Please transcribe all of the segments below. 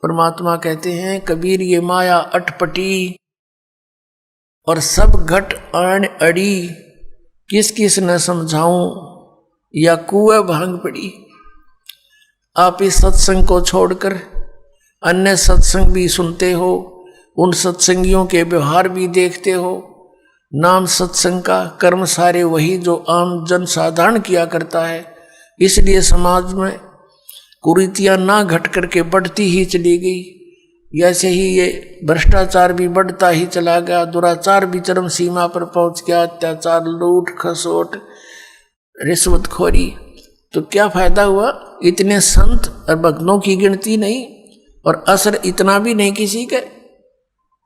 परमात्मा कहते हैं कबीर ये माया अटपटी और सब घट आन अड़ी, किस किस न समझाऊं या कुएं भांग पड़ी। आप इस सत्संग को छोड़कर अन्य सत्संग भी सुनते हो, उन सत्संगियों के व्यवहार भी देखते हो। नाम सत्संग का, कर्म सारे वही जो आम जन साधारण किया करता है। इसलिए समाज में कुरीतियां ना घट करके बढ़ती ही चली गई। ऐसे ही ये भ्रष्टाचार भी बढ़ता ही चला गया, दुराचार भी चरम सीमा पर पहुंच गया, अत्याचार, लूट खसोट, रिश्वतखोरी। तो क्या फायदा हुआ? इतने संत और भक्तों की गिनती नहीं और असर इतना भी नहीं किसी के।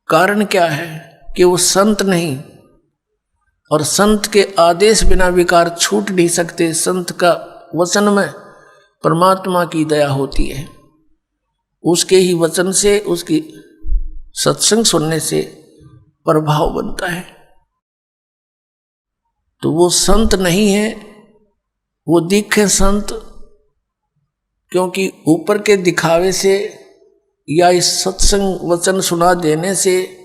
कारण क्या है कि वो संत नहीं, और संत के आदेश बिना विकार छूट नहीं सकते। संत का वचन में परमात्मा की दया होती है, उसके ही वचन से, उसकी सत्संग सुनने से प्रभाव बनता है। तो वो संत नहीं है, वो दिखे संत, क्योंकि ऊपर के दिखावे से या इस सत्संग वचन सुना देने से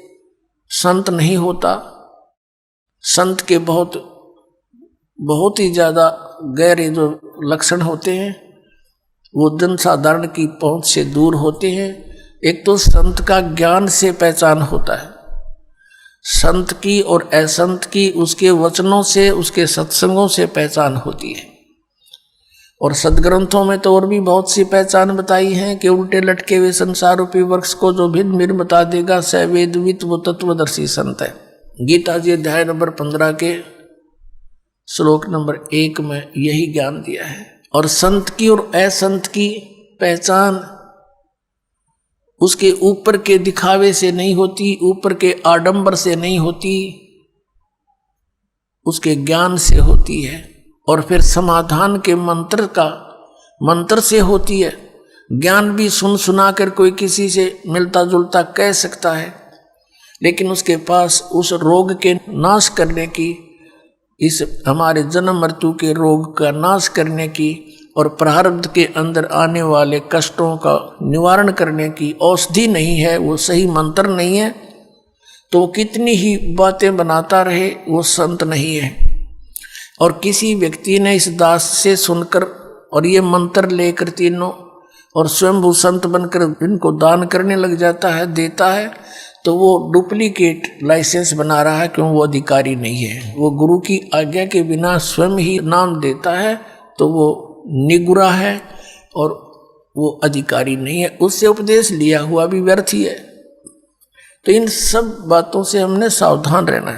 संत नहीं होता। संत के बहुत ही ज्यादा गहरे जो लक्षण होते हैं वो जन साधारण की पहुंच से दूर होते हैं। एक तो संत का ज्ञान से पहचान होता है, संत की और असंत की उसके वचनों से, उसके सत्संगों से पहचान होती है। और सदग्रंथों में तो और भी बहुत सी पहचान बताई है कि उल्टे लटके हुए संसार रूपी वृक्ष को जो भिन्न भिन्न बता देगा स वेदवित वो तत्वदर्शी संत है। गीता जी अध्याय नंबर 15 के श्लोक नंबर 1 में यही ज्ञान दिया है। और संत की और असंत की पहचान उसके ऊपर के दिखावे से नहीं होती, ऊपर के आडंबर से नहीं होती, उसके ज्ञान से होती है। और फिर समाधान के मंत्र से होती है। ज्ञान भी सुन सुना कर कोई किसी से मिलता जुलता कह सकता है, लेकिन उसके पास उस रोग के नाश करने की, इस हमारे जन्म मृत्यु के रोग का नाश करने की और प्रारब्ध के अंदर आने वाले कष्टों का निवारण करने की औषधि नहीं है, वो सही मंत्र नहीं है, तो कितनी ही बातें बनाता रहे वो संत नहीं है। और किसी व्यक्ति ने इस दास से सुनकर और ये मंत्र लेकर तीनों और स्वयं संत बनकर इनको दान करने लग जाता है, देता है, तो वो डुप्लीकेट लाइसेंस बना रहा है, क्यों? वो अधिकारी नहीं है। वो गुरु की आज्ञा के बिना स्वयं ही नाम देता है तो वो निगुरा है और वो अधिकारी नहीं है, उससे उपदेश लिया हुआ भी व्यर्थ ही है। तो इन सब बातों से हमने सावधान रहना है।